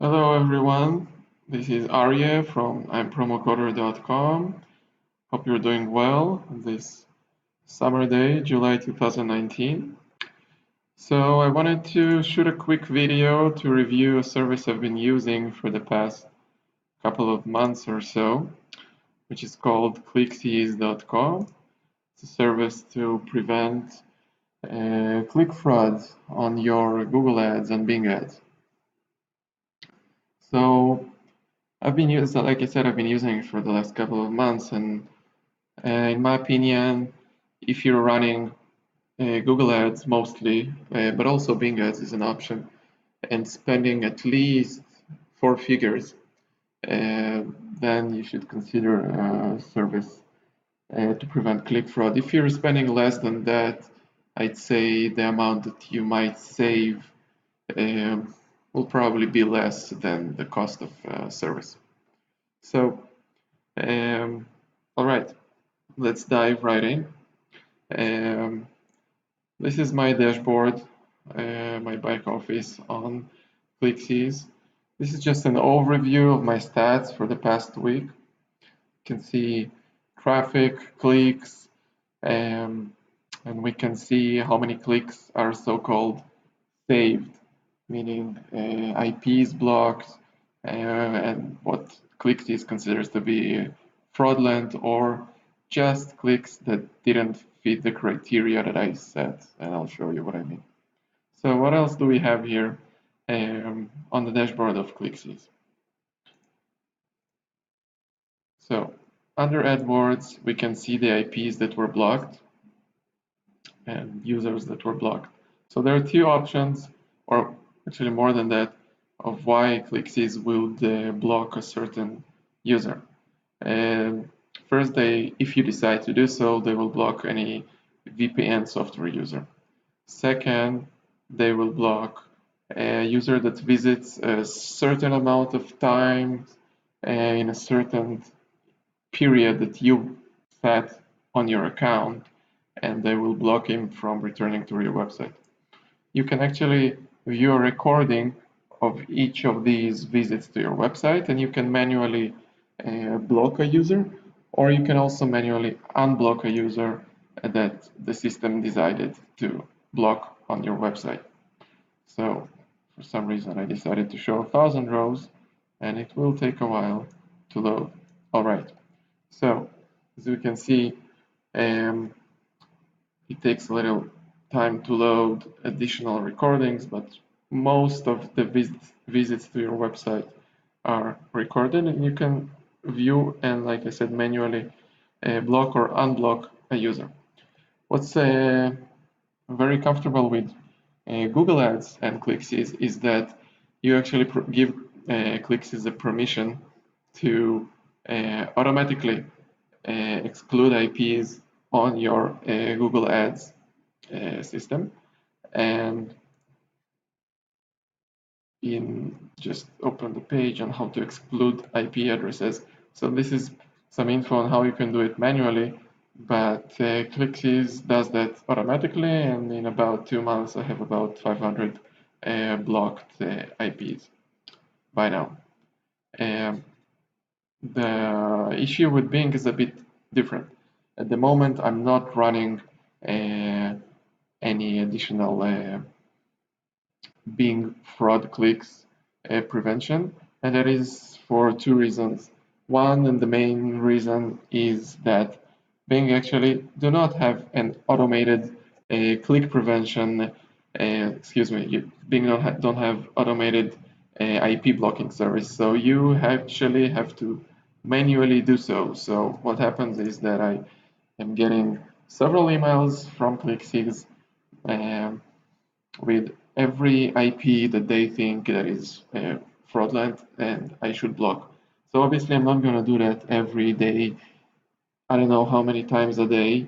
Hello everyone, this is Arya from impromocoder.com. Hope you're doing well on this summer day, July 2019. So I wanted to shoot a quick video to review a service I've been using for the past couple of months or so, which is called ClickCease.com. It's a service to prevent click fraud on your Google ads and Bing ads. So I've been using, like I said, I've been using it for the last couple of months, and in my opinion, if you're running Google Ads mostly, but also Bing Ads is an option, and spending at least four figures, then you should consider a service to prevent click fraud. If you're spending less than that, I'd say the amount that you might save will probably be less than the cost of service. So, all right, let's dive right in. This is my dashboard, my back office on ClickCease. This is just an overview of my stats for the past week. You can see traffic, clicks, and we can see how many clicks are so-called saved, meaning IPs blocked, and what ClickCease considers to be fraudulent or just clicks that didn't fit the criteria that I set, and I'll show you what I mean. So what else do we have here on the dashboard of ClickCease? So under AdWords, we can see the IPs that were blocked and users that were blocked. So there are two options, or actually more than that, of why ClickCease would block a certain user. First, if you decide to do so, they will block any VPN software user. Second, they will block a user that visits a certain amount of time in a certain period that you set on your account, and they will block him from returning to your website. You can actually view a recording of each of these visits to your website, and you can manually block a user, or you can also manually unblock a user that the system decided to block on your website. So for some reason I decided to show 1,000 rows, and it will take a while to load. All right, so as you can see, it takes a little time to load additional recordings, but most of the visits to your website are recorded, and you can view and, like I said, manually block or unblock a user. What's very comfortable with Google Ads and ClickCease is that you actually give ClickCease the permission to automatically exclude IPs on your Google Ads system. And just open the page on how to exclude IP addresses. So this is some info on how you can do it manually, but ClickCease does that automatically, and in about 2 months I have about 500 blocked IPs by now. The issue with Bing is a bit different. At the moment I'm not running any additional Bing fraud clicks prevention, and that is for two reasons. One, and the main reason, is that Bing actually do not have an automated click prevention. Bing don't have automated IP blocking service, so you actually have to manually do so. So what happens is that I am getting several emails from ClickCease with every IP that they think that is fraudulent and I should block. So obviously I'm not going to do that every day. I don't know how many times a day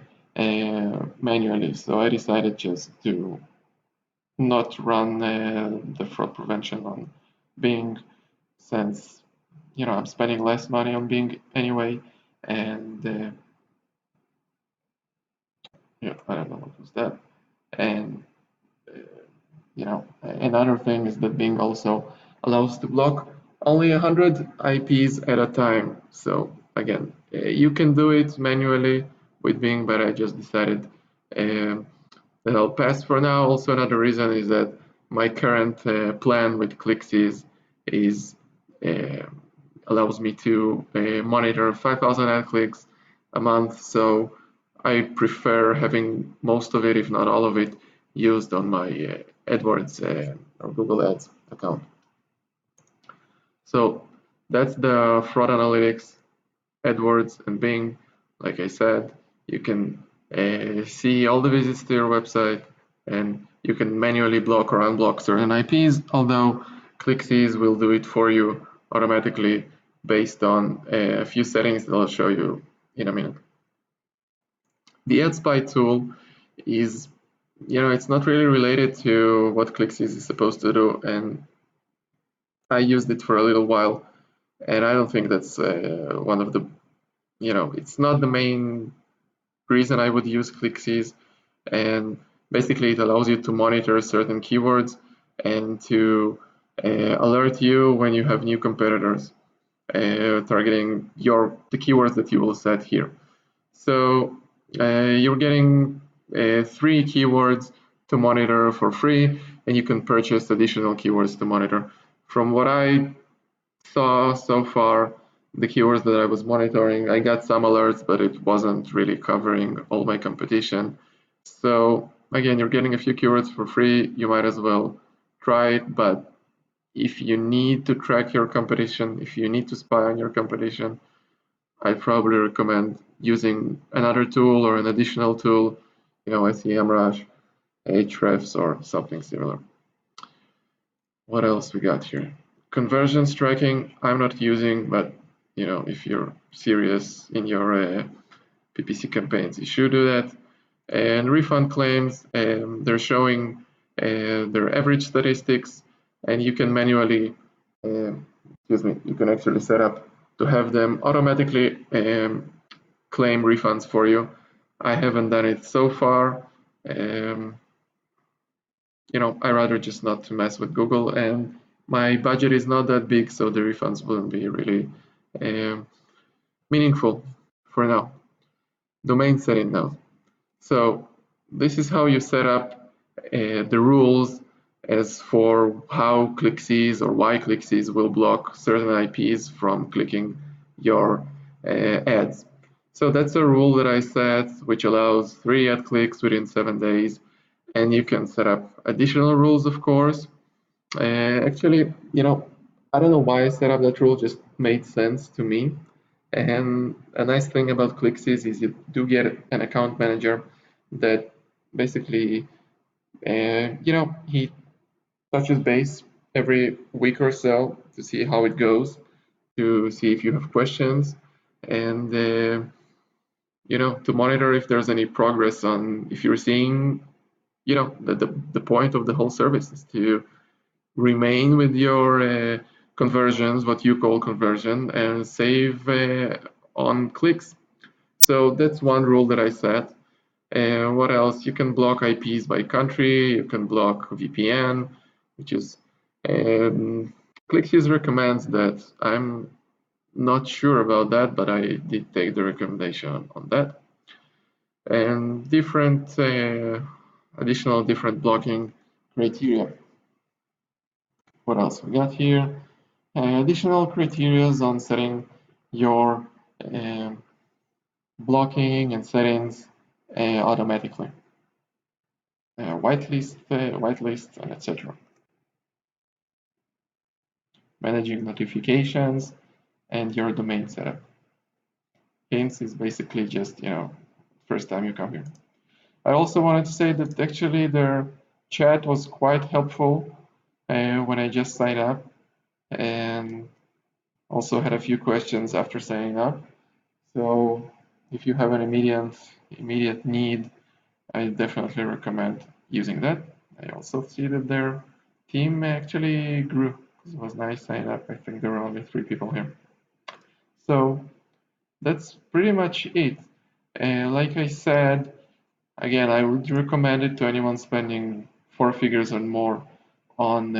manually. So I decided just to not run the fraud prevention on Bing, since I'm spending less money on Bing anyway, and I don't know what was that. And another thing is that Bing also allows to block only 100 IPs at a time. So again, you can do it manually with Bing, but I just decided that I'll pass for now. Also, another reason is that my current plan with ClickCease is uh, allows me to monitor 5,000 ad clicks a month. So I prefer having most of it, if not all of it, used on my AdWords or Google Ads account. So that's the fraud analytics, AdWords, and Bing. Like I said, you can see all the visits to your website, and you can manually block or unblock certain IPs, although ClickCease will do it for you automatically based on a few settings that I'll show you in a minute. The AdSpy tool is, it's not really related to what ClickCease is supposed to do, and I used it for a little while, and I don't think that's one of the, it's not the main reason I would use ClickCease. And basically, it allows you to monitor certain keywords and to alert you when you have new competitors targeting the keywords that you will set here. So you're getting 3 keywords to monitor for free, and you can purchase additional keywords to monitor. From what I saw so far, the keywords that I was monitoring, I got some alerts, but it wasn't really covering all my competition. So again, you're getting a few keywords for free. You might as well try it. But if you need to track your competition, if you need to spy on your competition, I'd probably recommend using another tool or an additional tool, SEMrush, Ahrefs, or something similar. What else we got here? Conversions tracking, I'm not using, but if you're serious in your PPC campaigns, you should do that. And refund claims, they're showing their average statistics, and you can manually, you can actually set up to have them automatically claim refunds for you. I haven't done it so far. I rather just not to mess with Google, and my budget is not that big, so the refunds wouldn't be really meaningful for now. Domain setting now. So this is how you set up the rules as for how ClickCease or why ClickCease will block certain IPs from clicking your ads. So that's a rule that I set, which allows 3 ad clicks within 7 days. And you can set up additional rules, of course. Actually, I don't know why I set up that rule, just made sense to me. And a nice thing about ClickCease is you do get an account manager that basically, he touches base every week or so to see how it goes, to see if you have questions, and to monitor if there's any progress on if you're seeing, the point of the whole service is to remain with your conversions, what you call conversion, and save on clicks. So that's one rule that I set. What else? You can block IPs by country. You can block VPN, which is ClickCease recommends that. I'm not sure about that, but I did take the recommendation on that. And different additional different blocking criteria. What else we got here? Additional criteria on setting your blocking and settings automatically. Whitelist, and etc. Managing notifications and your domain setup. Hints is basically just, first time you come here. I also wanted to say that actually their chat was quite helpful when I just signed up, and also had a few questions after signing up. So if you have an immediate need, I definitely recommend using that. I also see that their team actually grew. It was nice signing up. I think there were only 3 people here. So that's pretty much it. Like I said, again, I would recommend it to anyone spending 4 figures or more on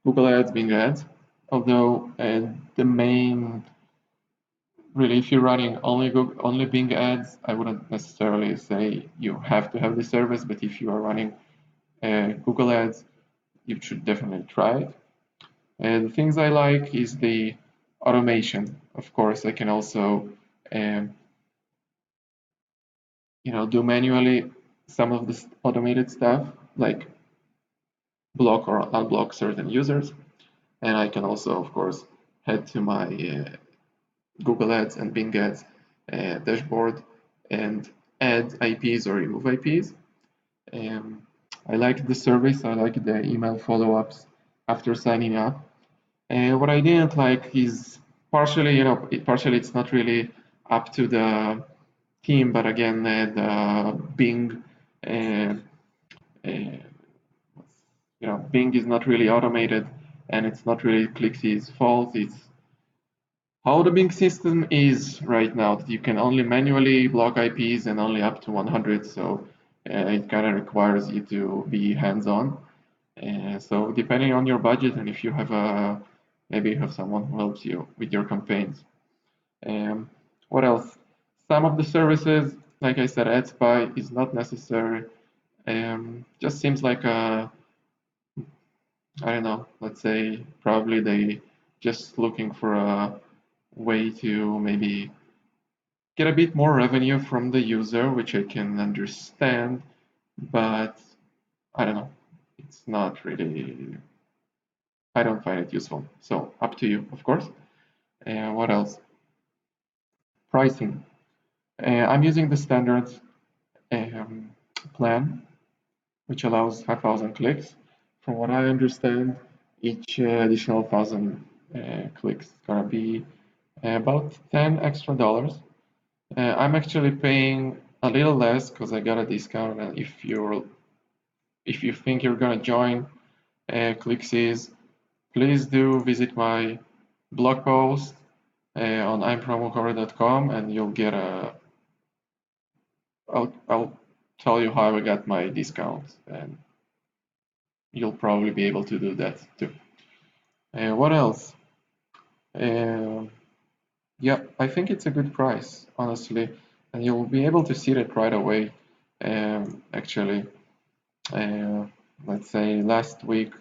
Google Ads, Bing Ads. Although the main, really, if you're running only Bing Ads, I wouldn't necessarily say you have to have the service. But if you are running Google Ads, you should definitely try it. And the things I like is the automation. Of course, I can also um, do manually some of this automated stuff, like block or unblock certain users. And I can also, of course, head to my Google Ads and Bing Ads dashboard and add IPs or remove IPs. Um, I like the service. I like the email follow-ups after signing up. What I didn't like is partially, partially it's not really up to the team, but again, the Bing, uh, uh, Bing is not really automated, and it's not really ClickCease's fault. It's how the Bing system is right now, that you can only manually block IPs and only up to 100, so it kind of requires you to be hands-on. So depending on your budget and if you have maybe you have someone who helps you with your campaigns. Um, what else? Some of the services, like I said, AdSpy is not necessary. Just seems like I don't know, let's say probably they just looking for a way to maybe get a bit more revenue from the user, which I can understand, but I don't know. It's not really, I don't find it useful. So up to you, of course. What else? Pricing. I'm using the standard um, plan, which allows 5,000 clicks. From what I understand, each additional 1,000 clicks is gonna be about 10 extra dollars. I'm actually paying a little less because I got a discount. And if you think you're gonna join ClickCease, please do visit my blog post on impromocover.com, and you'll get a. I'll tell you how I got my discount, and you'll probably be able to do that too. What else? Uh, yeah, I think it's a good price, honestly, and you'll be able to see that right away. Actually, uh, let's say last week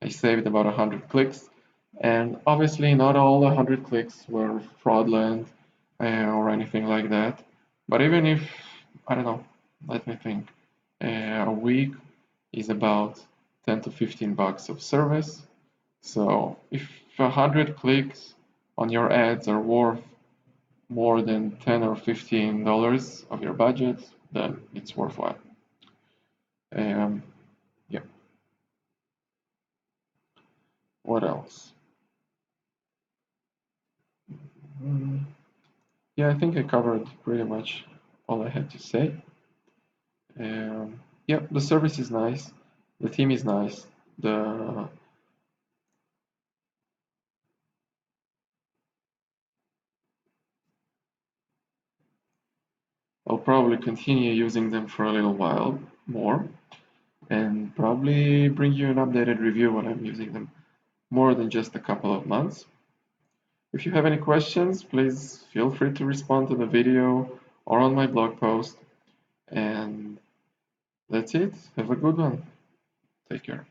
I saved about 100 clicks, and obviously not all 100 clicks were fraudulent or anything like that. But even if, I don't know, let me think, a week is about 10 to 15 bucks of service. So if 100 clicks on your ads are worth more than 10 or $15 of your budget, then it's worthwhile. Um, yeah. What else? Yeah, I think I covered pretty much all I had to say. Yeah, the service is nice. The team is nice. I'll probably continue using them for a little while more, and probably bring you an updated review when I'm using them more than just a couple of months. If you have any questions, please feel free to respond to the video or on my blog post. And that's it. Have a good one. Take care.